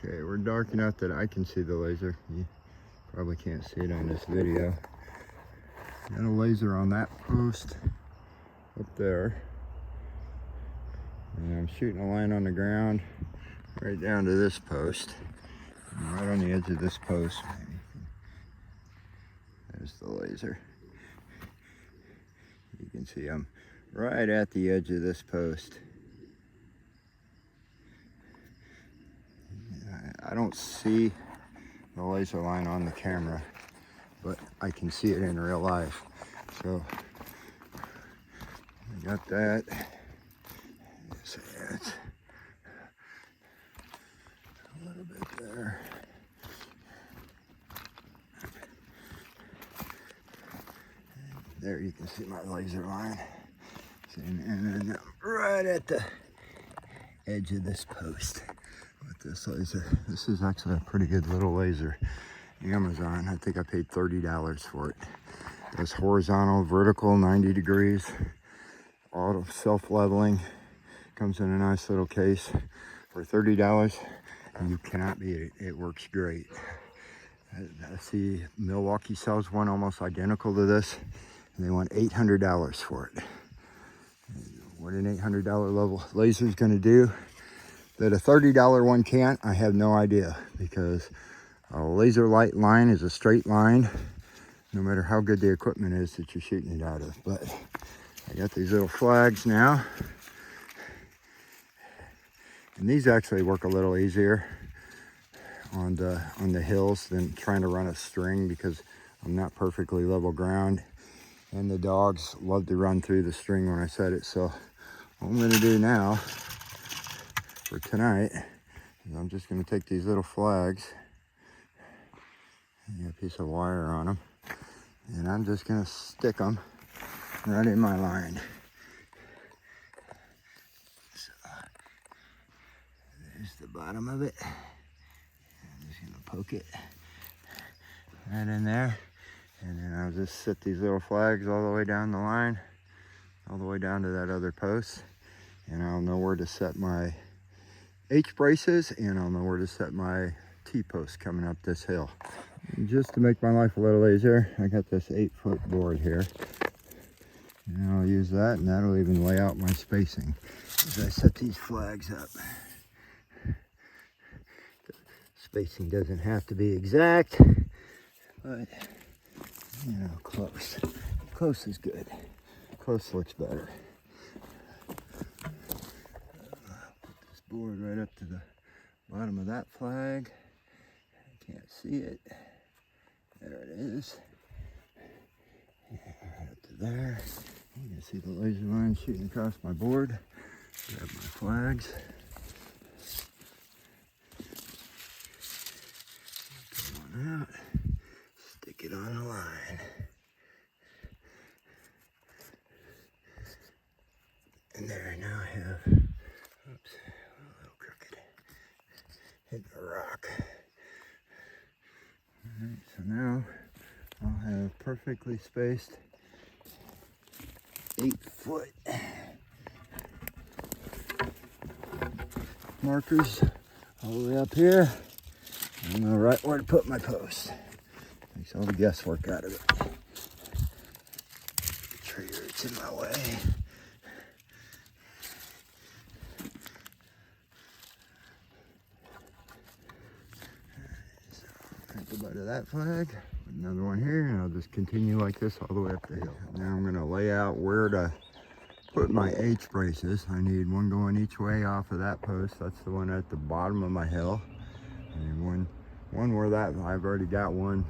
Okay, we're dark enough that I can see the laser. You probably can't see it on this video. Got a laser on that post up there. And I'm shooting a line on the ground right down to this post. And right on the edge of this post. There's the laser. You can see I'm right at the edge of this post. I don't see the laser line on the camera, but I can see it in real life. So I got that. So it's a little bit there. There you can see my laser line. And then right at the edge of this post with this laser. This is actually a pretty good little laser. Amazon, I think I paid $30 for it. It's horizontal, vertical, 90 degrees, auto self-leveling. Comes in a nice little case for $30, and you cannot beat it. It works great. I see Milwaukee sells one almost identical to this, and they want $800 for it. What an $800 level laser is going to do that a $30 one can't, I have no idea, because a laser light line is a straight line, no matter how good the equipment is that you're shooting it out of. But I got these little flags now, and these actually work a little easier on the hills than trying to run a string, because I'm not perfectly level ground, and the dogs love to run through the string when I set it. So what I'm going to do now for tonight is I'm just going to take these little flags, and a piece of wire on them, and I'm just going to stick them right in my line. So there's the bottom of it. I'm just going to poke it right in there, and then I'll just set these little flags all the way down the line, all the way down to that other post, and I'll know where to set my H braces, and I'll know where to set my T-post coming up this hill. And just to make my life a little easier, I got this 8-foot board here, and I'll use that, and that'll even lay out my spacing as I set these flags up. The spacing doesn't have to be exact, but you know, close. Close is good. Close looks better. Put this board right up to the bottom of that flag. I can't see it. There it is. Right up to there. You can see the laser line shooting across my board. Grab my flags. Come on out. Stick it on the line. And there, now I have, oops, a little crooked, hit a rock. Alright, so now I'll have perfectly spaced 8-foot markers all the way up here. I know right where to put my post. Takes all the guesswork out of it. Trigger, it's in my way. The butt of that flag, put another one here, and I'll just continue like this all the way up the hill. Now I'm going to lay out where to put my H braces. I need one going each way off of that post. That's the one at the bottom of my hill, and one where that I've already got one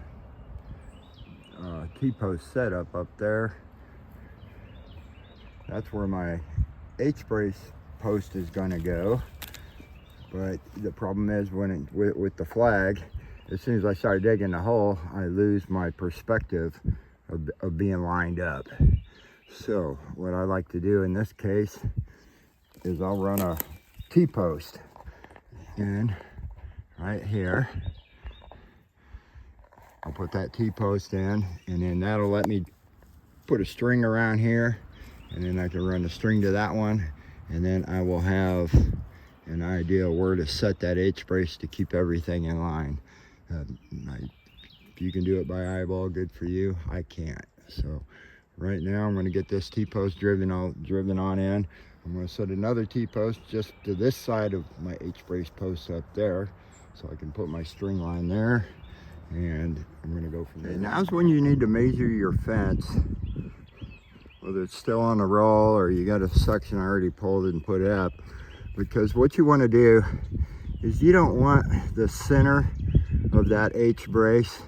T-post set up there. That's where my H brace post is going to go. But the problem is with the flag, as soon as I start digging the hole, I lose my perspective of being lined up. So what I like to do in this case is I'll run a T-post in right here. I'll put that T-post in, and then that'll let me put a string around here, and then I can run the string to that one, and then I will have an idea where to set that H-brace to keep everything in line. If you can do it by eyeball, good for you. I can't. So right now I'm going to get this T-post driven on in. I'm going to set another T-post just to this side of my H-brace post up there, so I can put my string line there, and I'm going to go from there. And now's when you need to measure your fence, whether it's still on the roll or you got a section already pulled and put up, because what you want to do is you don't want the center of that H-brace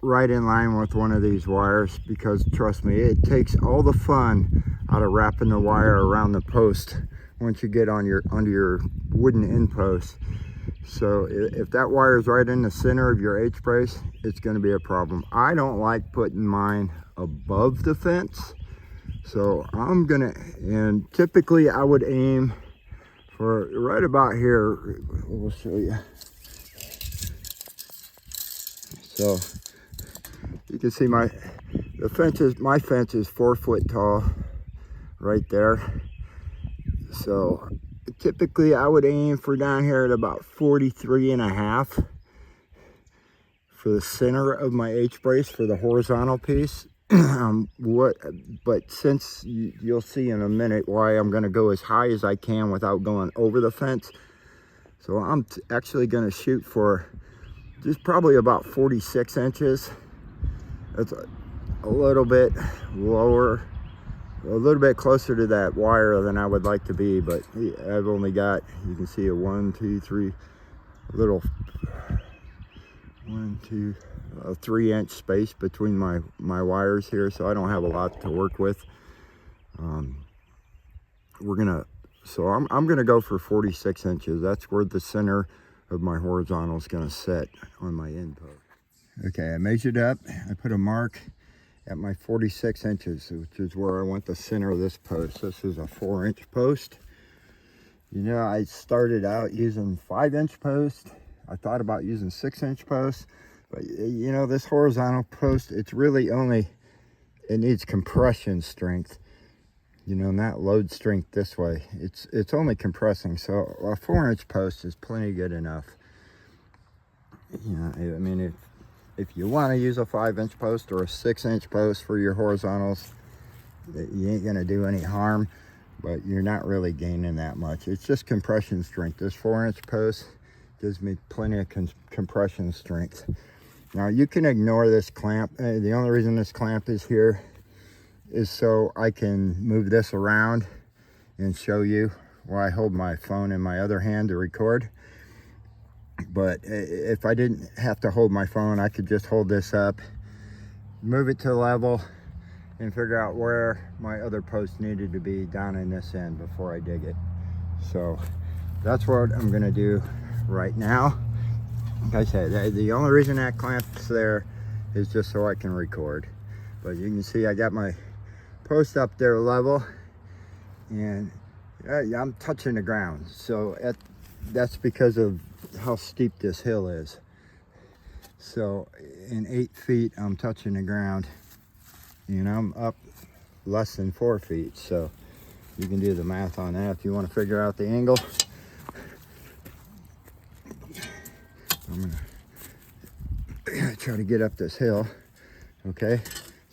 right in line with one of these wires, because trust me, it takes all the fun out of wrapping the wire around the post once you get on under your wooden end post. So if that wire is right in the center of your H-brace, it's going to be a problem. I don't like putting mine above the fence, so I'm gonna, and typically I would aim for right about here. We'll show you. So you can see my fence is 4 foot tall right there. So typically I would aim for down here at about 43.5 for the center of my H-brace for the horizontal piece. But since you'll see in a minute why I'm going to go as high as I can without going over the fence. So I'm actually going to shoot for just probably about 46 inches. That's a little bit lower, a little bit closer to that wire than I would like to be, but I've only got, you can see a 1, 2, 3 little 3 inch space between my wires here, so I don't have a lot to work with. I'm gonna go for 46 inches. That's where the center of my horizontal is gonna set on my end post. Okay, I measured up. I put a mark at my 46 inches, which is where I want the center of this post. This is a 4-inch post. You know, I started out using 5-inch post. I thought about using 6-inch posts, but you know, this horizontal post, it's really only, it needs compression strength, you know, not load strength this way. It's only compressing, so a 4-inch post is plenty good enough. You know, I mean, if you want to use a 5-inch post or a 6-inch post for your horizontals, you ain't gonna do any harm, but you're not really gaining that much. It's just compression strength. This 4-inch post gives me plenty of compression strength. Now you can ignore this clamp. The only reason this clamp is here is so I can move this around and show you while I hold my phone in my other hand to record. But if I didn't have to hold my phone, I could just hold this up, move it to level, and figure out where my other post needed to be down in this end before I dig it. So that's what I'm gonna do right now. Like I said, the only reason that clamp's there is just so I can record. But you can see I got my post up there level, and I'm touching the ground. So that's because of how steep this hill is. So in 8 feet, I'm touching the ground, and I'm up less than 4 feet. So you can do the math on that if you want to figure out the angle. I'm gonna try to get up this hill. Okay,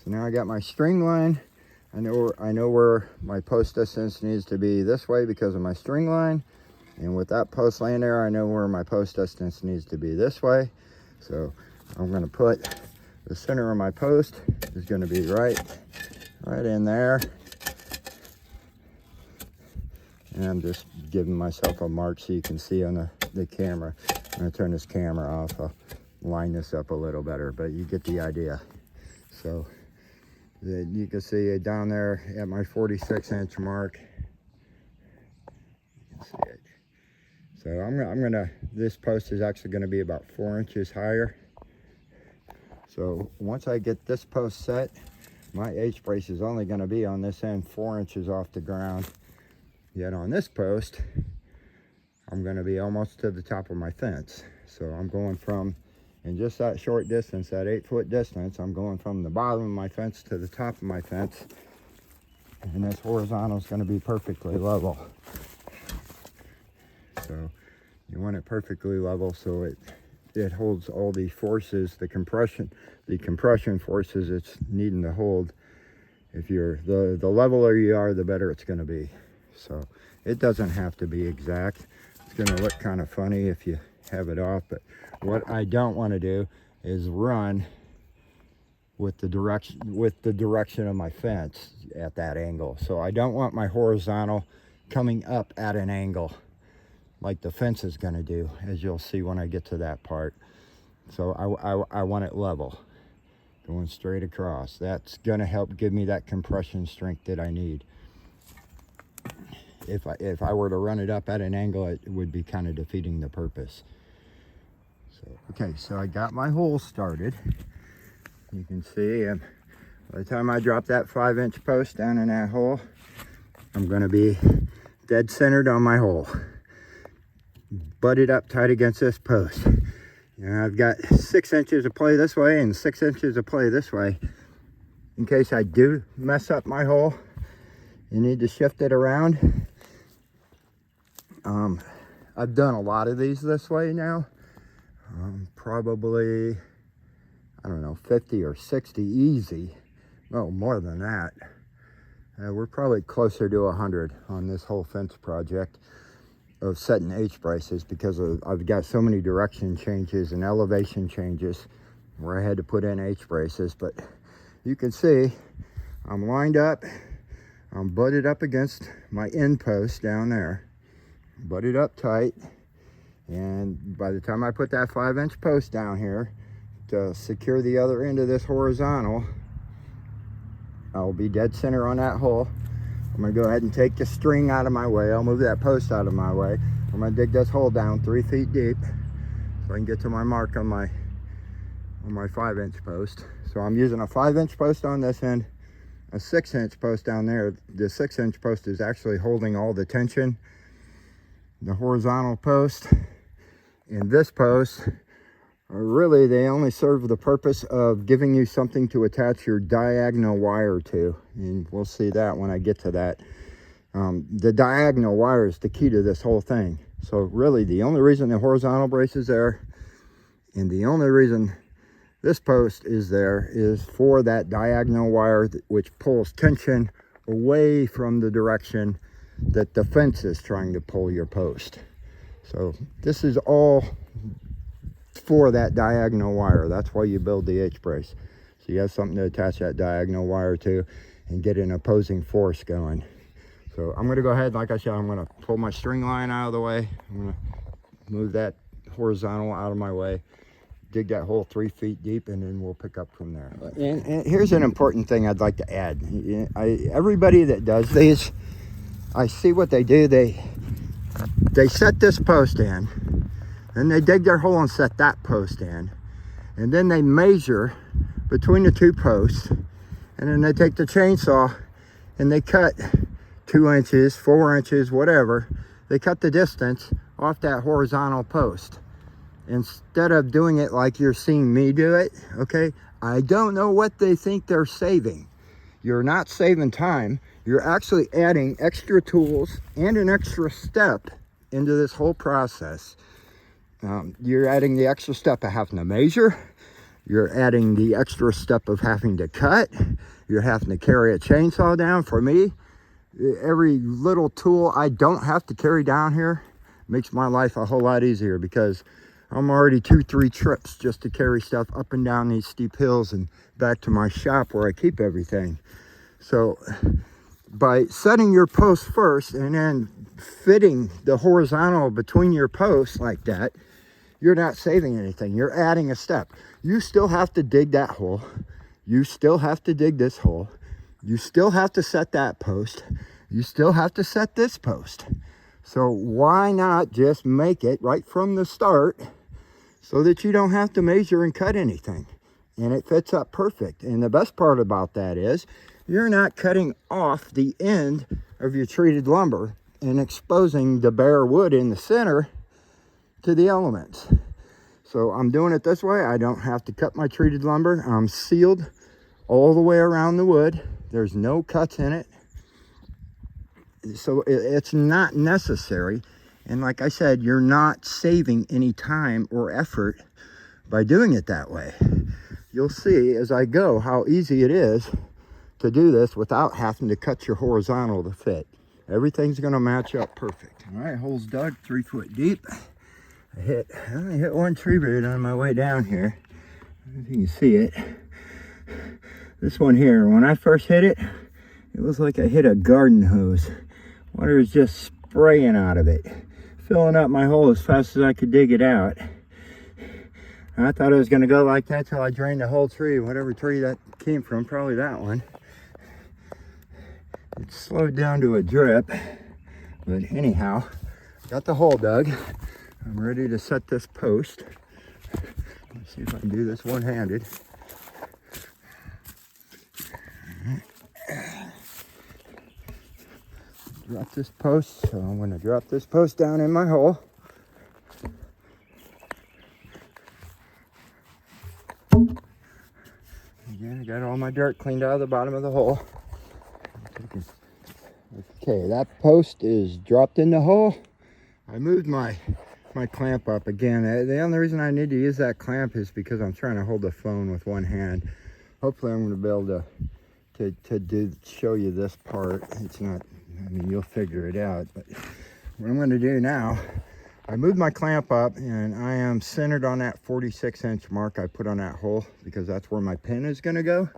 so now I got my string line. I know where my post distance needs to be this way because of my string line. And with that post laying there, I know where my post distance needs to be this way. So I'm gonna put the center of my post is gonna be right in there. And I'm just giving myself a mark so you can see on the camera. I'm gonna turn this camera off. I'll line this up a little better, but you get the idea. So you can see it down there at my 46-inch mark. You can see it. So this post is actually gonna be about 4 inches higher. So once I get this post set, my H-brace is only gonna be on this end 4 inches off the ground. Yet on this post, I'm gonna be almost to the top of my fence. So I'm going from, in just that short distance, that 8-foot distance, I'm going from the bottom of my fence to the top of my fence. And this horizontal is gonna be perfectly level. So you want it perfectly level so it holds all the forces, the compression forces it's needing to hold. If you're the leveler you are, the better it's going to be. So it doesn't have to be exact. It's going to look kind of funny if you have it off, but what I don't want to do is run with the direction of my fence at that angle. So I don't want my horizontal coming up at an angle like the fence is going to do, as you'll see when I get to that part. So I want it level, going straight across. That's going to help give me that compression strength that I need. If I were to run it up at an angle, it would be kind of defeating the purpose. So okay, so I got my hole started. You can see by the time I drop that 5-inch post down in that hole, I'm going to be dead centered on my hole, butted up tight against this post. I've got 6 inches of play this way and 6 inches of play this way. In case I do mess up my hole, you need to shift it around. I've done a lot of these this way now. Probably, I don't know, 50 or 60 easy. No, more than that. We're probably closer to 100 on this whole fence project of setting H-braces, because I've got so many direction changes and elevation changes where I had to put in H-braces. But you can see I'm lined up, I'm butted up against my end post down there, butted up tight, and by the time I put that 5-inch post down here to secure the other end of this horizontal, I'll be dead center on that hole. I'm gonna go ahead and take the string out of my way. I'll move that post out of my way. I'm gonna dig this hole down 3 feet deep so I can get to my mark on my 5-inch post. So I'm using a 5-inch post on this end, a 6-inch post down there. The 6-inch post is actually holding all the tension. The horizontal post and this post, really, they only serve the purpose of giving you something to attach your diagonal wire to, and we'll see that when I get to that. The diagonal wire is the key to this whole thing. So really, the only reason the horizontal brace is there, and the only reason this post is there, is for that diagonal wire, which pulls tension away from the direction that the fence is trying to pull your post. So this is all for that diagonal wire. That's why you build the H-brace. So you have something to attach that diagonal wire to and get an opposing force going. So I'm going to go ahead, like I said, I'm going to pull my string line out of the way. I'm going to move that horizontal out of my way, dig that hole 3 feet deep, and then we'll pick up from there. And here's an important thing I'd like to add. Everybody that does these, I see what they do. They set this post in, then they dig their hole and set that post in, and then they measure between the 2 posts, and then they take the chainsaw and they cut 2 inches, 4 inches, whatever. They cut the distance off that horizontal post instead of doing it like you're seeing me do it. Okay, I don't know what they think they're saving. You're not saving time. You're actually adding extra tools and an extra step into this whole process. You're adding the extra step of having to measure. You're adding the extra step of having to cut. You're having to carry a chainsaw down. For me, every little tool I don't have to carry down here makes my life a whole lot easier, because I'm already 2-3 trips just to carry stuff up and down these steep hills and back to my shop where I keep everything. So by setting your post first and then fitting the horizontal between your posts like that, you're not saving anything. You're adding a step. You still have to dig that hole. You still have to dig this hole. You still have to set that post. You still have to set this post. So why not just make it right from the start so that you don't have to measure and cut anything? And it fits up perfect. And the best part about that is you're not cutting off the end of your treated lumber and exposing the bare wood in the center to the elements. So I'm doing it this way. I don't have to cut my treated lumber. I'm sealed all the way around the wood. There's no cuts in it. So it's not necessary And like I said, you're not saving any time or effort by doing it that way. You'll see as I go how easy it is to do this without having to cut your horizontal to fit. Everything's gonna match up perfect. All right, holes dug, 3 foot deep. I hit one tree root on my way down here. I don't know if you can see it. This one here, when I first hit it, it was like I hit a garden hose. Water is just spraying out of it, filling up my hole as fast as I could dig it out. And I thought it was gonna go like that till I drained the whole tree, whatever tree that came from, probably that one. It slowed down to a drip, but anyhow, got the hole dug. I'm ready to set this post. Let's see if I can do this one-handed. Drop this post, so I'm going to drop this post down in my hole. Again, I got all my dirt cleaned out of the bottom of the hole. Okay, that post is dropped in the hole. I moved my clamp up again. The only reason I need to use that clamp is because I'm trying to hold the phone with one hand. Hopefully I'm going to be able to show you this part. It's not, I mean, you'll figure it out. But what I'm going to do now, I moved my clamp up and I am centered on that 46-inch mark I put on that hole because that's where my pin is going to go.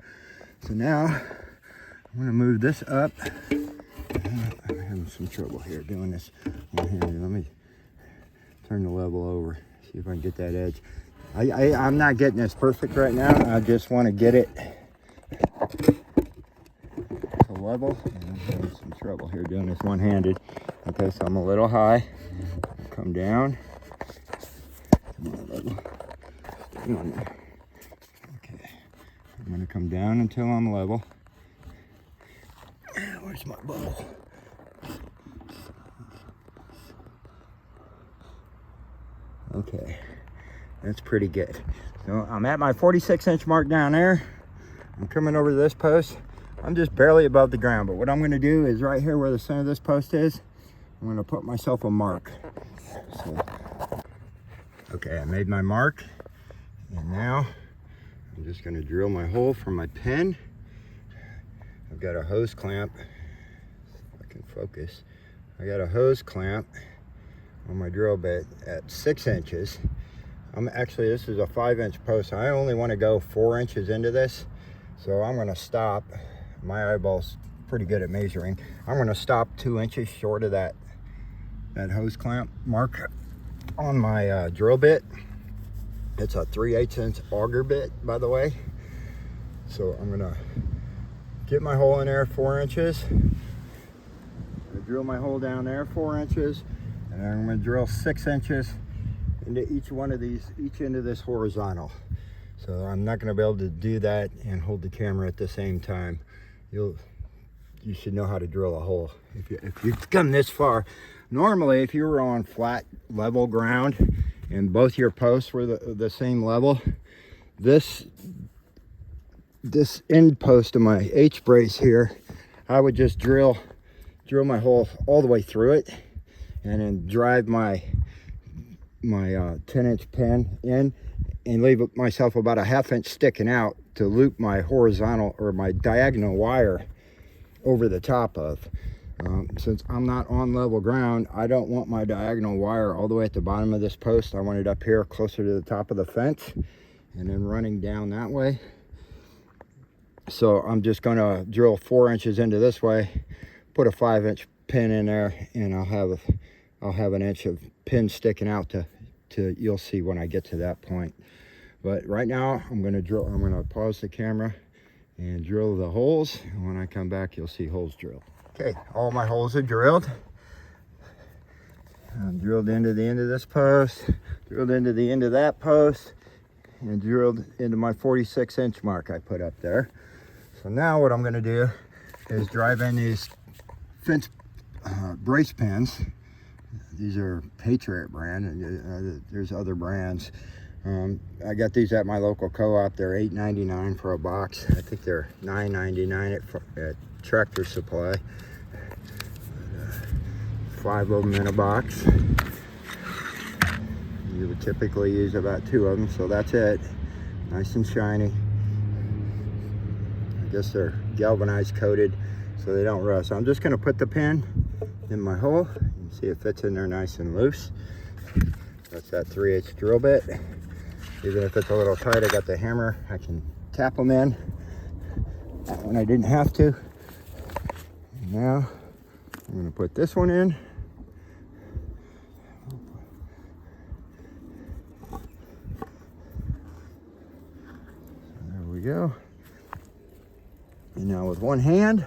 So now I'm going to move this up. I'm having some trouble here doing this one-handed. Let me turn the level over, see if I can get that edge. I'm not getting this perfect right now. I just want to get it to level. And I'm having some trouble here doing this one-handed. Okay, so I'm a little high. Come down. Come on, level. Stay on there. Okay, I'm going to come down until I'm level. Where's my bubble? Okay, that's pretty good. So I'm at my 46-inch mark down there. I'm coming over to this post. I'm just barely above the ground, but what I'm gonna do is right here where the center of this post is, I'm gonna put myself a mark. So, okay, I made my mark, and now I'm just gonna drill my hole from my pin. I've got a hose clamp, if I can focus. I got a hose clamp on my drill bit at 6 inches. This is a 5-inch post. I only want to go 4 inches into this, so I'm going to stop. My eyeball's pretty good at measuring. I'm going to stop 2 inches short of that hose clamp mark on my drill bit. It's a 3/8" auger bit, by the way. So I'm going to get my hole in there 4 inches. I drill my hole down there 4 inches. And I'm going to drill 6 inches into each end of this horizontal. So I'm not going to be able to do that and hold the camera at the same time. You should know how to drill a hole if you've come this far. Normally, if you were on flat, level ground and both your posts were the same level, this end post of my H-brace here, I would just drill my hole all the way through it, and then drive my 10-inch pin in and leave myself about a 1/2 inch sticking out to loop my horizontal or my diagonal wire over the top of. Since I'm not on level ground, I don't want my diagonal wire all the way at the bottom of this post. I want it up here closer to the top of the fence and then running down that way. So I'm just going to drill 4 inches into this way, put a 5-inch pin in there, and I'll have an inch of pin sticking out to you'll see when I get to that point. But right now I'm going to pause the camera and drill the holes, and when I come back you'll see holes drilled. Okay, all my holes are drilled. I'm drilled into the end of this post, drilled into the end of that post, and drilled into my 46-inch mark I put up there. So now what I'm going to do is drive in these fence brace pins. These are Patriot brand, and there's other brands. I got these at my local co-op. They're $8.99 for a box. I think they're $9.99 at Tractor Supply. 5 of them in a box. You would typically use about 2 of them, so that's it. Nice and shiny. I guess they're galvanized coated so they don't rust. I'm just gonna put the pin in my hole and see if it fits in there nice and loose. That's that 3/8 drill bit. Even if it's a little tight, I got the hammer. I can tap them in. That one I didn't have to. And now I'm gonna put this one in. There we go. And now with one hand,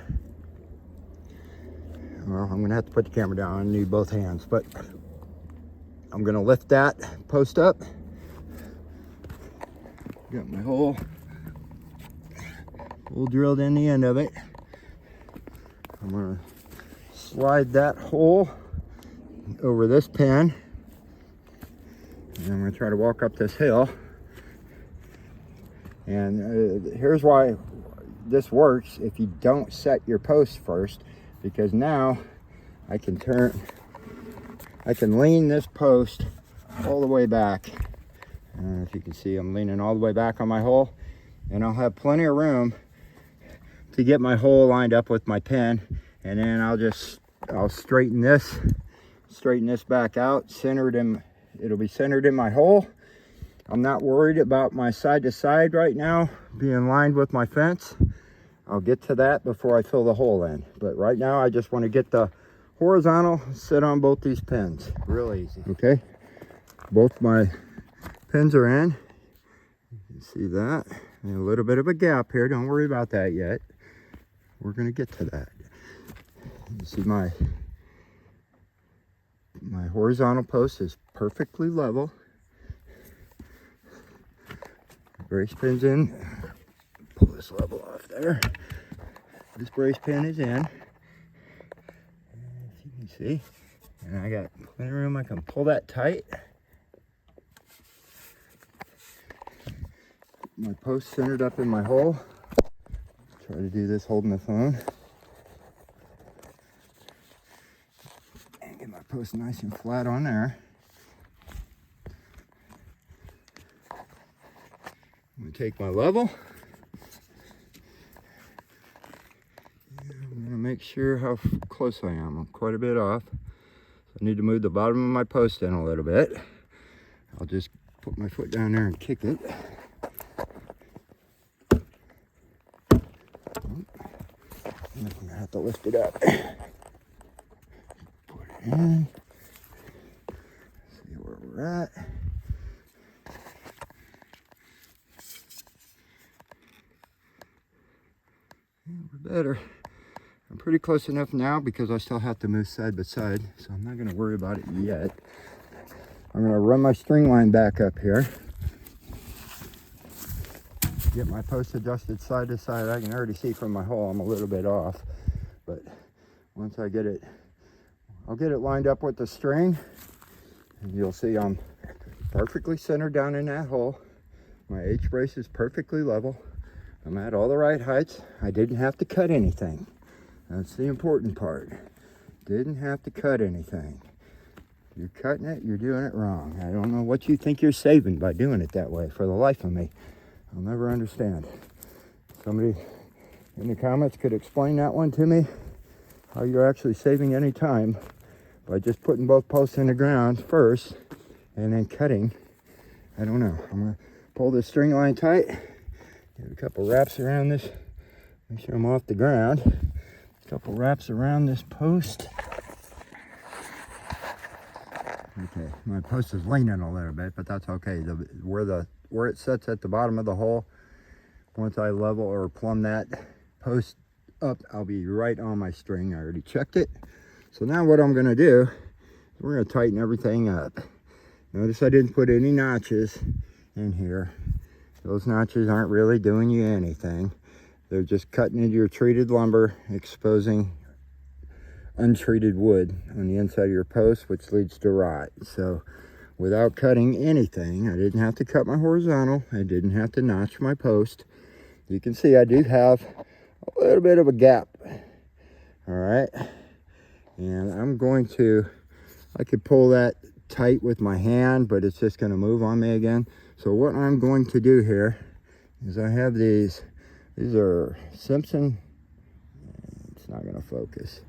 well, I'm gonna have to put the camera down. I need both hands, but I'm gonna lift that post up. Got my hole drilled in the end of it. I'm gonna slide that hole over this pin, and I'm gonna try to walk up this hill. And here's why this works if you don't set your post first, because now I can lean this post all the way back. If you can see, I'm leaning all the way back on my hole, and I'll have plenty of room to get my hole lined up with my pin, and then I'll straighten this back out, it'll be centered in my hole. I'm not worried about my side to side right now being lined with my fence. I'll get to that before I fill the hole in, but right now I just want to get the horizontal sit on both these pins. Real easy. Okay, both my pins are in. You can see that. And a little bit of a gap here. Don't worry about that yet. We're going to get to that. You see my horizontal post is perfectly level. Brace pin's in. Pull this level off there. This brace pin is in. As you can see. And I got plenty of room. I can pull that tight. My post centered up in my hole. Try to do this holding the phone. And get my post nice and flat on there. I'm going to take my level. And I'm going to make sure how close I am. I'm quite a bit off. So I need to move the bottom of my post in a little bit. I'll just put my foot down there and kick it. I'm gonna have to lift it up. Put it in. See where we're at. Yeah, we're better. I'm pretty close enough now because I still have to move side by side, so I'm not gonna worry about it yet. I'm gonna run my string line back up here. Get my post adjusted side to side. I can already see from my hole I'm a little bit off, but once I get it, I'll get it lined up with the string, and you'll see I'm perfectly centered down in that hole. My H brace is perfectly level. I'm at all the right heights. I didn't have to cut anything. That's the important part. Didn't have to cut anything. If you're cutting it, you're doing it wrong. I don't know what you think you're saving by doing it that way, for the life of me. I'll never understand. Somebody in the comments could explain that one to me, how you're actually saving any time by just putting both posts in the ground first and then cutting. I don't know. I'm going to pull this string line tight, give a couple wraps around this, make sure I'm off the ground. A couple wraps around this post. Okay, my post is leaning a little bit, but that's okay. Where it sits at the bottom of the hole, once I level or plumb that post up, I'll be right on my string. I already checked it. So now what I'm gonna do, we're gonna tighten everything up. Notice I didn't put any notches in here. Those notches aren't really doing you anything. They're just cutting into your treated lumber, exposing untreated wood on the inside of your post, which leads to rot. So without cutting anything, I didn't have to cut my horizontal, I didn't have to notch my post. You can see I do have a little bit of a gap. All right, and I could pull that tight with my hand, but it's just going to move on me again. So what I'm going to do here is I have these are Simpson, it's not going to focus,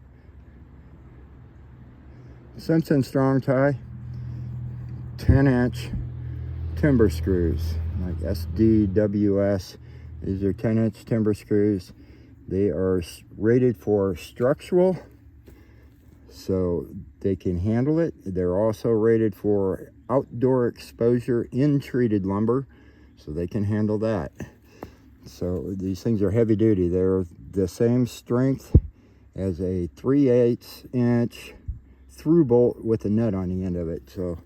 Simpson strong tie 10-inch timber screws, like SDWS. These are 10-inch timber screws. They are rated for structural, so they can handle it. They're also rated for outdoor exposure in treated lumber, so they can handle that. So these things are heavy duty. They're the same strength as a 3/8 inch through bolt with a nut on the end of it. So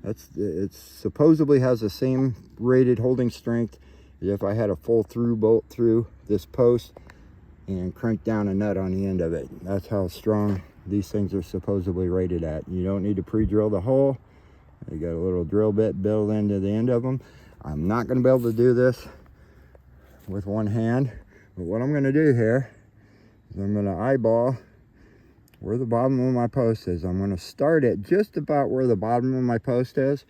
it supposedly has the same rated holding strength as if I had a full through bolt through this post and crank down a nut on the end of it. That's how strong these things are supposedly rated at. You don't need to pre-drill the hole. You got a little drill bit built into the end of them. I'm not going to be able to do this with one hand, but what I'm going to do here is I'm going to eyeball where the bottom of my post is. I'm going to start it just about where the bottom of my post is,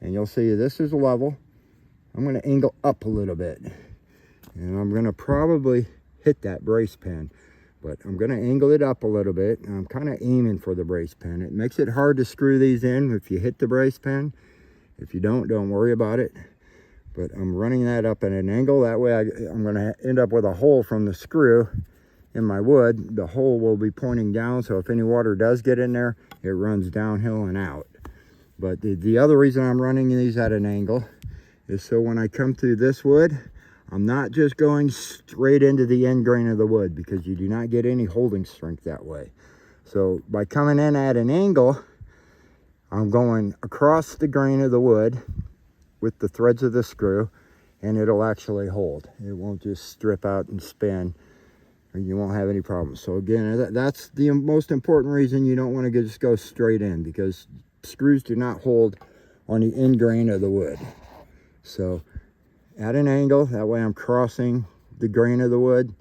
and you'll see this is level. I'm going to angle up a little bit, and I'm going to probably hit that brace pin, but I'm going to angle it up a little bit, and I'm kind of aiming for the brace pin. It makes it hard to screw these in if you hit the brace pin. If you don't worry about it. But I'm running that up at an angle. That way I'm going to end up with a hole from the screw in my wood. The hole will be pointing down, so if any water does get in there, it runs downhill and out. But the other reason I'm running these at an angle is so when I come through this wood, I'm not just going straight into the end grain of the wood, because you do not get any holding strength that way. So by coming in at an angle, I'm going across the grain of the wood with the threads of the screw, and it'll actually hold. It won't just strip out and spin, or you won't have any problems. So again, that's the most important reason you don't want to just go straight in, because screws do not hold on the end grain of the wood. So at an angle, that way I'm crossing the grain of the wood,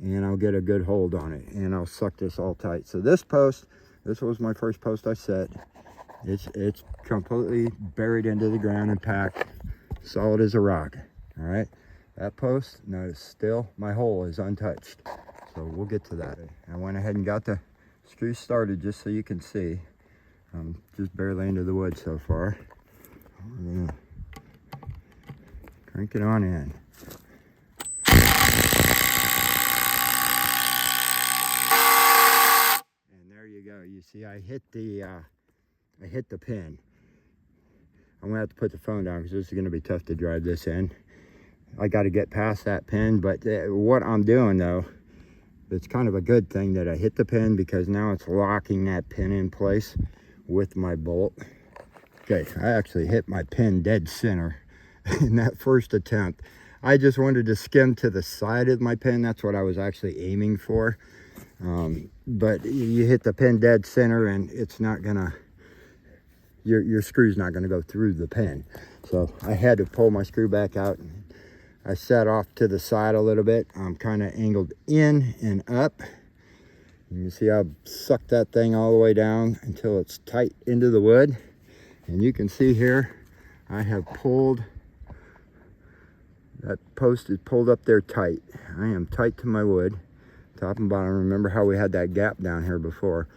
and I'll get a good hold on it, and I'll suck this all tight. So this post, this was my first post I set. It's completely buried into the ground and packed, solid as a rock. All right, that post, notice still my hole is untouched. So we'll get to that. I went ahead and got the screws started just so you can see. I'm just barely into the wood so far. We're gonna crank it on in. And there you go. You see, I hit the pin. I'm gonna have to put the phone down because this is gonna be tough to drive this in. I got to get past that pin, but what I'm doing though, it's kind of a good thing that I hit the pin, because now it's locking that pin in place with my bolt. Okay, I actually hit my pin dead center in that first attempt. I just wanted to skim to the side of my pin. That's what I was actually aiming for. But you hit the pin dead center, and it's not gonna, your screw's not gonna go through the pin. So I had to pull my screw back out. I set off to the side a little bit. I'm kind of angled in and up. You can see I've sucked that thing all the way down until it's tight into the wood. And you can see here, I have pulled, that post is pulled up there tight. I am tight to my wood, top and bottom. Remember how we had that gap down here before?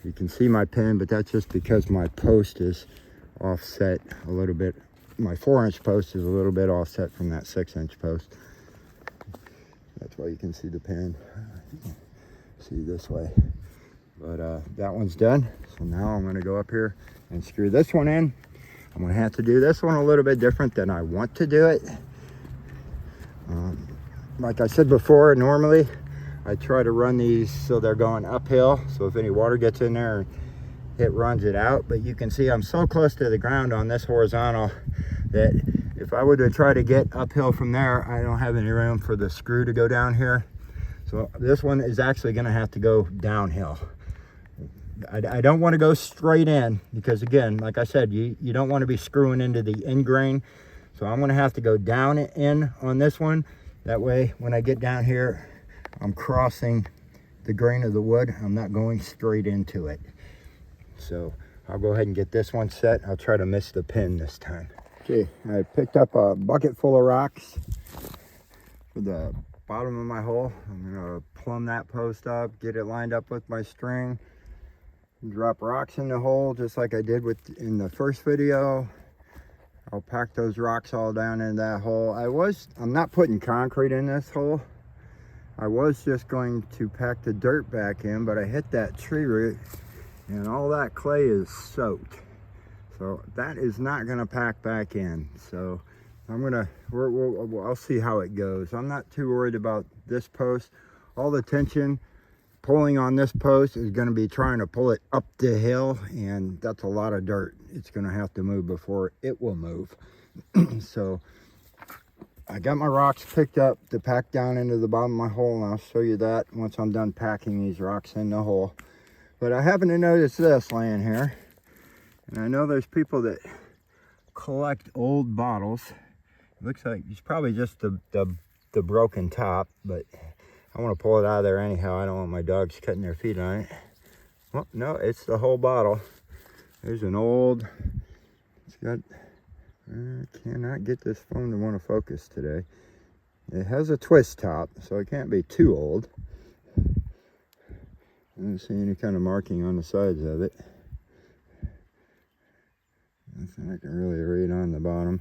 You can see my pin, but that's just because my post is offset a little bit. My 4-inch post is a little bit offset from that 6-inch post. That's why you can see the pin. See this way. But that one's done. So now I'm gonna go up here and screw this one in. I'm gonna have to do this one a little bit different than I want to do it. Like I said before, normally I try to run these so they're going uphill. So if any water gets in there, it runs it out. But you can see I'm so close to the ground on this horizontal that if I were to try to get uphill from there, I don't have any room for the screw to go down here. So this one is actually gonna have to go downhill. I don't want to go straight in, because again, like I said, you don't want to be screwing into the end grain. So I'm gonna have to go down in on this one. That way, when I get down here, I'm crossing the grain of the wood. I'm not going straight into it. So I'll go ahead and get this one set. I'll try to miss the pin this time. Okay, I picked up a bucket full of rocks for the bottom of my hole. I'm gonna plumb that post up, get it lined up with my string, drop rocks in the hole just like I did in the first video. I'll pack those rocks all down in that hole. I'm not putting concrete in this hole. I was just going to pack the dirt back in, but I hit that tree root and all that clay is soaked. So that is not gonna pack back in. So I'll see how it goes. I'm not too worried about this post. All the tension pulling on this post is gonna be trying to pull it up the hill, and that's a lot of dirt. It's gonna have to move before it will move. So I got my rocks picked up to pack down into the bottom of my hole, and I'll show you that once I'm done packing these rocks in the hole. But I happen to notice this laying here, and I know there's people that collect old bottles. It looks like it's probably just the broken top, but I want to pull it out of there anyhow. I don't want my dogs cutting their feet on it. Well, no, it's the whole bottle. There's an old, it's got, I cannot get this phone to want to focus today. It has a twist top, so it can't be too old. I don't see any kind of marking on the sides of it. Nothing I can really read on the bottom.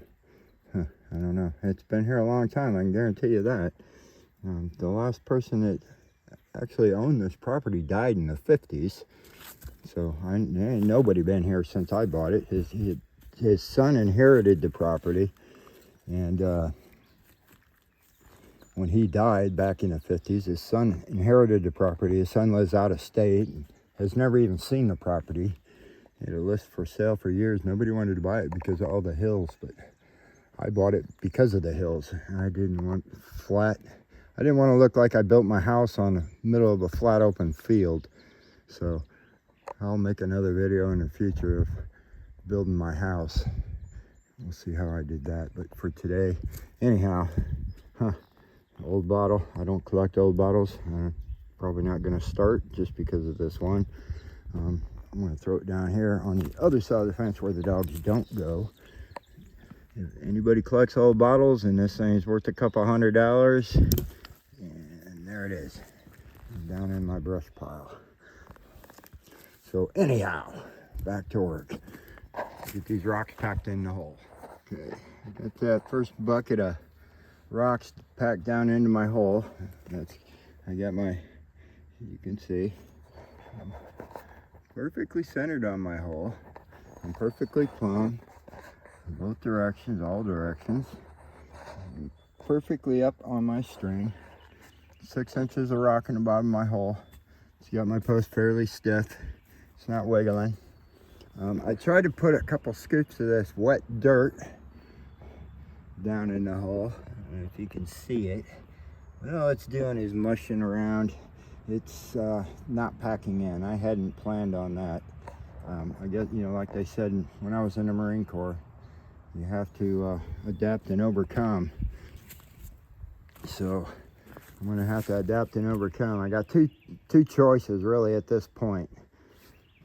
I don't know. It's been here a long time, I can guarantee you that. The last person that actually owned this property died in the 50s. So there ain't nobody been here since I bought it. His son inherited the property. And when he died back in the 50s, his son inherited the property. His son lives out of state and has never even seen the property. He had a list for sale for years. Nobody wanted to buy it because of all the hills, but I bought it because of the hills. I didn't want flat. I didn't want to look like I built my house on the middle of a flat open field. So I'll make another video in the future of building my house. We'll see how I did that. But for today, anyhow, old bottle. I don't collect old bottles. I'm probably not going to start just because of this one. I'm going to throw it down here on the other side of the fence where the dogs don't go. If anybody collects old bottles and this thing's worth a couple $100, and there it is, down in my brush pile. So anyhow, back to work. Get these rocks packed in the hole. Okay, I got that first bucket of rocks packed down into my hole. I got my, you can see, I'm perfectly centered on my hole. I'm perfectly plumb in both directions, all directions. I'm perfectly up on my string. 6 inches of rock in the bottom of my hole. It's got my post fairly stiff. It's not wiggling. I tried to put a couple scoops of this wet dirt down in the hole. I don't know if you can see it. But all it's doing is mushing around. It's not packing in. I hadn't planned on that. I guess, you know, like they said when I was in the Marine Corps, you have to adapt and overcome. So I'm going to have to adapt and overcome. I got two choices really at this point.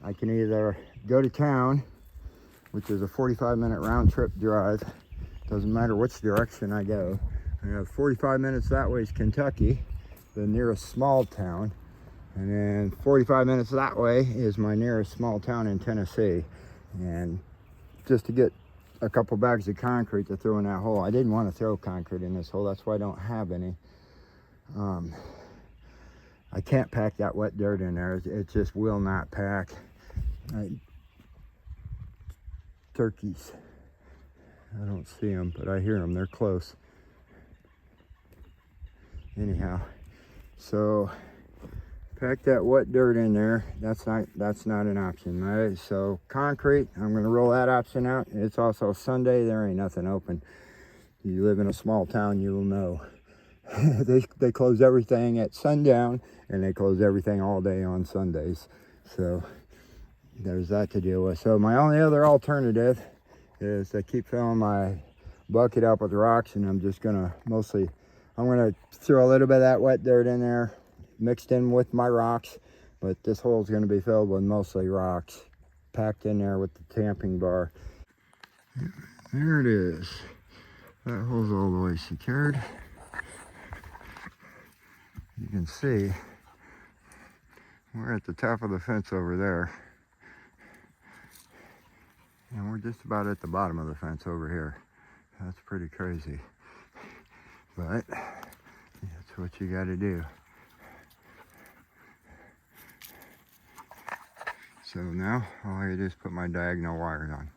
I can either go to town, which is a 45-minute round trip drive. Doesn't matter which direction I go. I have 45 minutes that way is Kentucky, the nearest small town. And then 45 minutes that way is my nearest small town in Tennessee. And just to get a couple bags of concrete to throw in that hole. I didn't want to throw concrete in this hole. That's why I don't have any. I can't pack that wet dirt in there. It just will not pack. Turkeys. I don't see them, but I hear them. They're close. Anyhow, so pack that wet dirt in there. That's not an option, right? So concrete, I'm going to roll that option out. It's also Sunday. There ain't nothing open. You live in a small town, you will know. They close everything at sundown, and they close everything all day on Sundays. So there's that to deal with. So my only other alternative is to keep filling my bucket up with rocks, and I'm gonna throw a little bit of that wet dirt in there, mixed in with my rocks, but this hole is gonna be filled with mostly rocks. packed in there with the tamping bar. There it is. That hole's all the way secured. You can see we're at the top of the fence over there. And we're just about at the bottom of the fence over here. That's pretty crazy. But that's what you got to do. So now all I do is put my diagonal wires on.